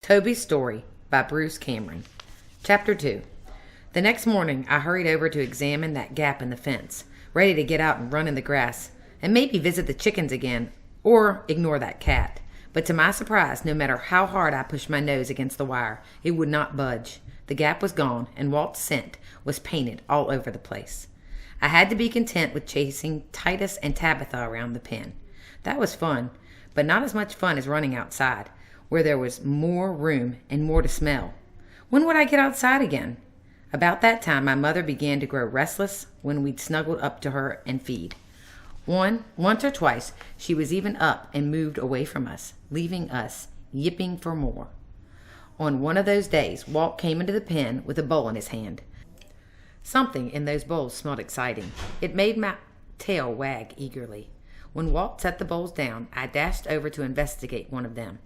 Toby's Story by Bruce Cameron. Chapter 2. The next morning I hurried over to examine that gap in the fence, ready to get out and run in the grass, and maybe visit the chickens again, or ignore that cat. But to my surprise, no matter how hard I pushed my nose against the wire, it would not budge. The gap was gone, and Walt's scent was painted all over the place. I had to be content with chasing Titus and Tabitha around the pen. That was fun, but not as much fun as running outside, where there was more room and more to smell. When would I get outside again? About that time, my mother began to grow restless when we'd snuggled up to her and feed. Once or twice, she was even up and moved away from us, leaving us yipping for more. On one of those days, Walt came into the pen with a bowl in his hand. Something in those bowls smelled exciting. It made my tail wag eagerly. When Walt set the bowls down, I dashed over to investigate one of them.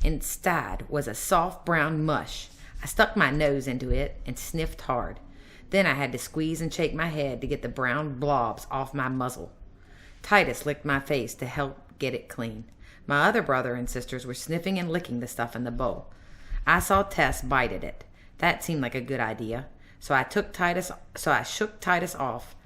Instead was a soft brown mush. I stuck my nose into it and sniffed hard. Then I had to squeeze and shake my head to get the brown blobs off my muzzle. Titus licked my face to help get it clean. My other brother and sisters were sniffing and licking the stuff in the bowl. I saw Tess bite at it. That seemed like a good idea. So I shook Titus off,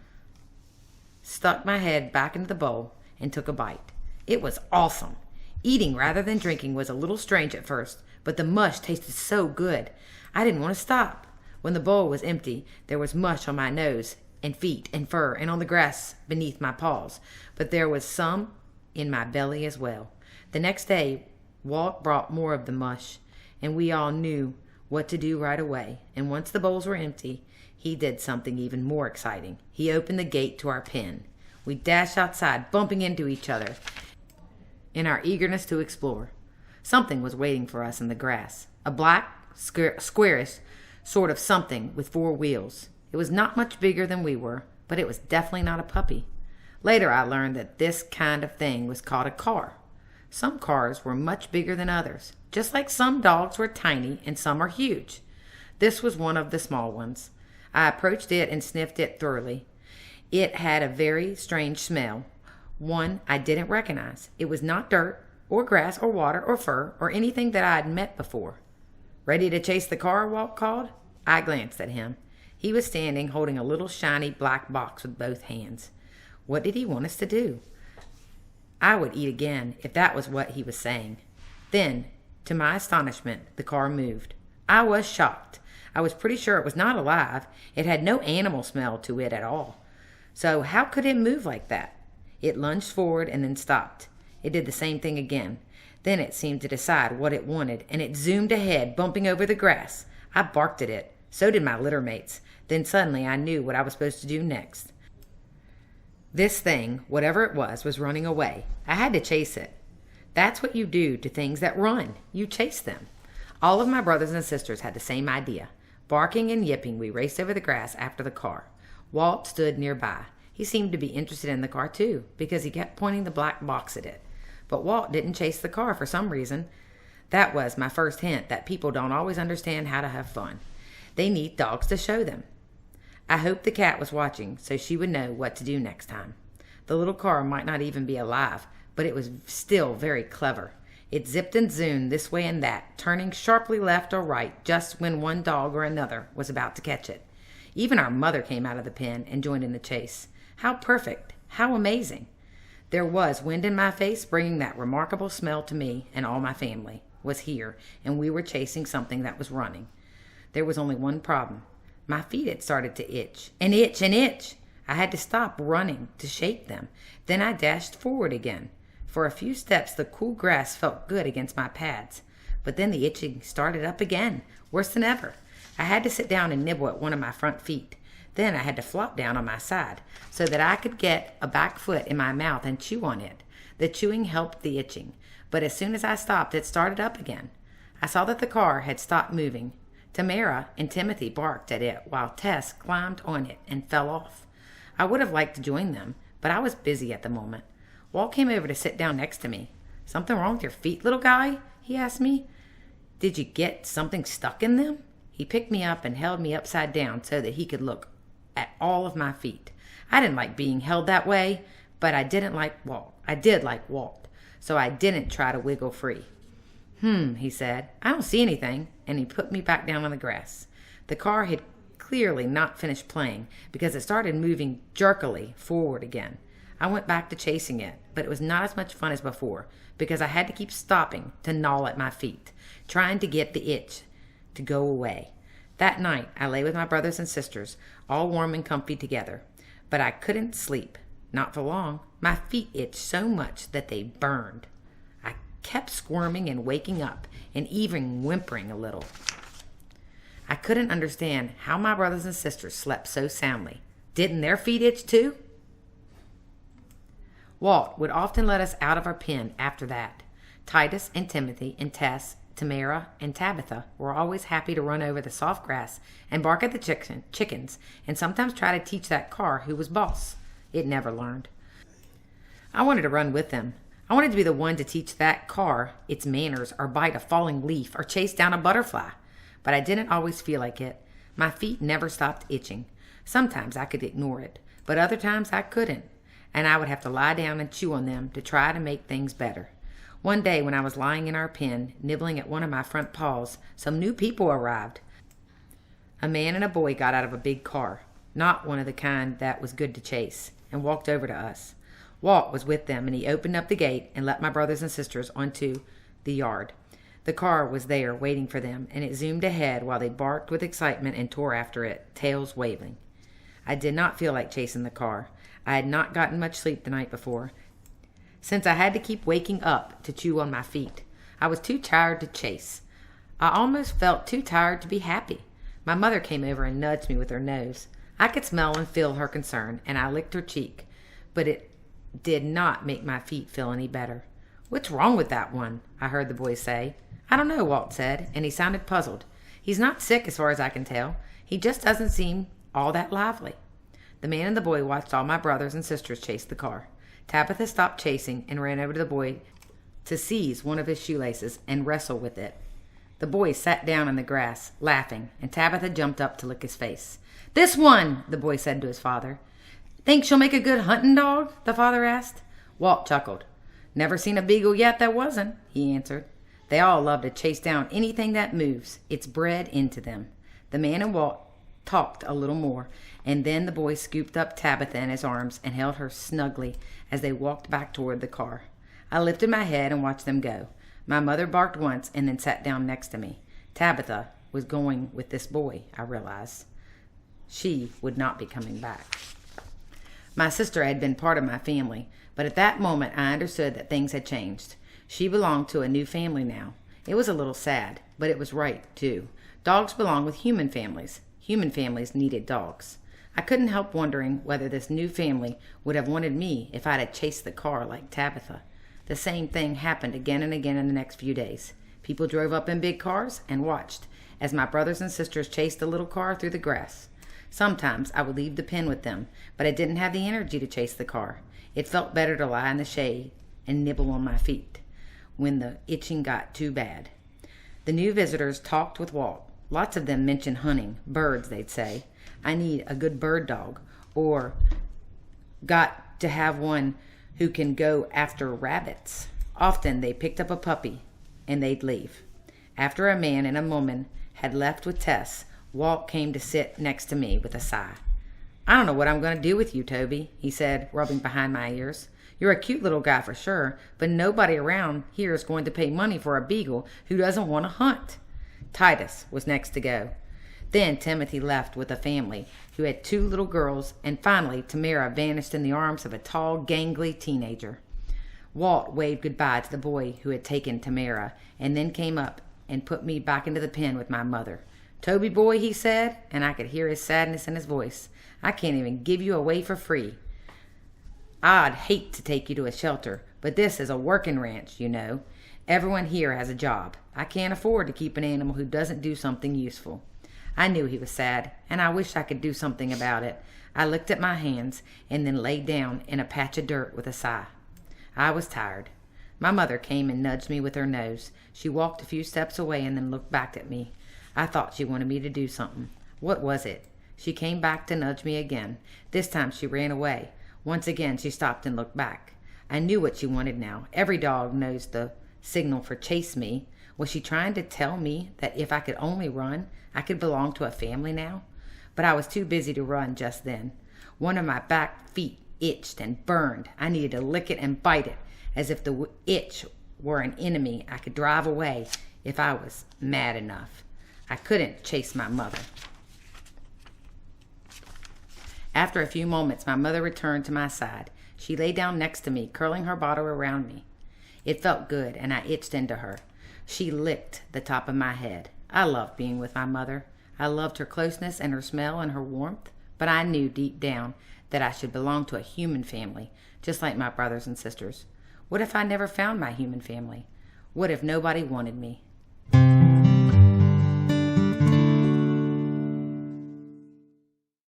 stuck my head back into the bowl, and took a bite. It was awesome. Eating rather than drinking was a little strange at first, but the mush tasted so good. I didn't want to stop. When the bowl was empty, there was mush on my nose and feet and fur and on the grass beneath my paws, but there was some in my belly as well. The next day, Walt brought more of the mush, and we all knew what to do right away. And once the bowls were empty, he did something even more exciting. He opened the gate to our pen. We dashed outside, bumping into each other in our eagerness to explore. Something was waiting for us in the grass. A black, squarish sort of something with 4 wheels. It was not much bigger than we were, but it was definitely not a puppy. Later I learned that this kind of thing was called a car. Some cars were much bigger than others, just like some dogs were tiny and some are huge. This was one of the small ones. I approached it and sniffed it thoroughly. It had a very strange smell, one I didn't recognize. It was not dirt, or grass, or water, or fur, or anything that I had met before. "Ready to chase the car?" Walt called. I glanced at him. He was standing holding a little shiny black box with both hands. What did he want us to do? I would eat again if that was what he was saying. Then, to my astonishment, the car moved. I was shocked. I was pretty sure it was not alive. It had no animal smell to it at all. So how could it move like that? It lunged forward and then stopped. It did the same thing again. Then it seemed to decide what it wanted, and it zoomed ahead, bumping over the grass. I barked at it. So did my littermates. Then suddenly I knew what I was supposed to do next. This thing, whatever it was running away. I had to chase it. That's what you do to things that run. You chase them. All of my brothers and sisters had the same idea. Barking and yipping, we raced over the grass after the car. Walt stood nearby. He seemed to be interested in the car too, because he kept pointing the black box at it. But Walt didn't chase the car for some reason. That was my first hint that people don't always understand how to have fun. They need dogs to show them. I hoped the cat was watching so she would know what to do next time. The little car might not even be alive, but it was still very clever. It zipped and zoomed this way and that, turning sharply left or right just when one dog or another was about to catch it. Even our mother came out of the pen and joined in the chase. How perfect! How amazing! There was wind in my face, bringing that remarkable smell to me, and all my family was here, and we were chasing something that was running. There was only one problem. My feet had started to itch, and itch, and itch. I had to stop running to shake them. Then I dashed forward again. For a few steps, the cool grass felt good against my pads. But then the itching started up again, worse than ever. I had to sit down and nibble at one of my front feet. Then I had to flop down on my side so that I could get a back foot in my mouth and chew on it. The chewing helped the itching, but as soon as I stopped, it started up again. I saw that the car had stopped moving. Tamara and Timothy barked at it while Tess climbed on it and fell off. I would have liked to join them, but I was busy at the moment. Walt came over to sit down next to me. "Something wrong with your feet, little guy?" he asked me. "Did you get something stuck in them?" He picked me up and held me upside down so that he could look at all of my feet. I didn't like being held that way, but I did like Walt, so I didn't try to wiggle free. He said. I don't see anything, and he put me back down on the grass. The car had clearly not finished playing because it started moving jerkily forward again. I went back to chasing it, but it was not as much fun as before because I had to keep stopping to gnaw at my feet, trying to get the itch to go away. That night, I lay with my brothers and sisters, all warm and comfy together, but I couldn't sleep. Not for long. My feet itched so much that they burned. I kept squirming and waking up and even whimpering a little. I couldn't understand how my brothers and sisters slept so soundly. Didn't their feet itch too? Walt would often let us out of our pen after that. Titus and Timothy and Tess, Tamara and Tabitha were always happy to run over the soft grass and bark at the chickens and sometimes try to teach that car who was boss. It never learned. I wanted to run with them. I wanted to be the one to teach that car its manners or bite a falling leaf or chase down a butterfly. But I didn't always feel like it. My feet never stopped itching. Sometimes I could ignore it, but other times I couldn't, and I would have to lie down and chew on them to try to make things better. One day when I was lying in our pen, nibbling at one of my front paws, some new people arrived. A man and a boy got out of a big car, not one of the kind that was good to chase, and walked over to us. Walt was with them, and he opened up the gate and let my brothers and sisters onto the yard. The car was there waiting for them, and it zoomed ahead while they barked with excitement and tore after it, tails waving. I did not feel like chasing the car. I had not gotten much sleep the night before, since I had to keep waking up to chew on my feet. I was too tired to chase. I almost felt too tired to be happy. My mother came over and nudged me with her nose. I could smell and feel her concern, and I licked her cheek, but it did not make my feet feel any better. "What's wrong with that one?" I heard the boy say. "I don't know," Walt said, and he sounded puzzled. "He's not sick as far as I can tell. He just doesn't seem all that lively." The man and the boy watched all my brothers and sisters chase the car. Tabitha stopped chasing and ran over to the boy to seize one of his shoelaces and wrestle with it. The boy sat down in the grass, laughing, and Tabitha jumped up to lick his face. "This one," the boy said to his father. "Think she'll make a good hunting dog?" the father asked. Walt chuckled. "Never seen a beagle yet that wasn't," he answered. They all love to chase down anything that moves. It's bred into them. The man and Walt talked a little more, and then the boy scooped up Tabitha in his arms and held her snugly as they walked back toward the car. I lifted my head and watched them go. My mother barked once and then sat down next to me. Tabitha was going with this boy, I realized. She would not be coming back. My sister had been part of my family, but at that moment I understood that things had changed. She belonged to a new family now. It was a little sad, but it was right, too. Dogs belong with human families. Human families needed dogs. I couldn't help wondering whether this new family would have wanted me if I'd have chased the car like Tabitha. The same thing happened again and again in the next few days. People drove up in big cars and watched as my brothers and sisters chased the little car through the grass. Sometimes I would leave the pen with them, but I didn't have the energy to chase the car. It felt better to lie in the shade and nibble on my feet when the itching got too bad. The new visitors talked with Walt. Lots of them mentioned hunting. Birds, they'd say. I need a good bird dog, or got to have one who can go after rabbits. Often they picked up a puppy and they'd leave. After a man and a woman had left with Tess, Walt came to sit next to me with a sigh. "I don't know what I'm going to do with you, Toby," he said, rubbing behind my ears. "You're a cute little guy for sure, but nobody around here is going to pay money for a beagle who doesn't want to hunt." Titus was next to go. Then Timothy left with a family who had 2 little girls, and finally Tamara vanished in the arms of a tall, gangly teenager. Walt waved goodbye to the boy who had taken Tamara, and then came up and put me back into the pen with my mother. "Toby boy," he said, and I could hear his sadness in his voice, "I can't even give you away for free. I'd hate to take you to a shelter, but this is a working ranch, you know. Everyone here has a job. I can't afford to keep an animal who doesn't do something useful." I knew he was sad, and I wished I could do something about it. I looked at my hands and then laid down in a patch of dirt with a sigh. I was tired. My mother came and nudged me with her nose. She walked a few steps away and then looked back at me. I thought she wanted me to do something. What was it? She came back to nudge me again. This time she ran away. Once again she stopped and looked back. I knew what she wanted now. Every dog knows the signal for chase me. Was she trying to tell me that if I could only run, I could belong to a family now? But I was too busy to run just then. One of my back feet itched and burned. I needed to lick it and bite it, as if the itch were an enemy I could drive away if I was mad enough. I couldn't chase my mother. After a few moments, my mother returned to my side. She lay down next to me, curling her body around me. It felt good, and I itched into her. She licked the top of my head. I loved being with my mother. I loved her closeness and her smell and her warmth, but I knew deep down that I should belong to a human family, just like my brothers and sisters. What if I never found my human family? What if nobody wanted me?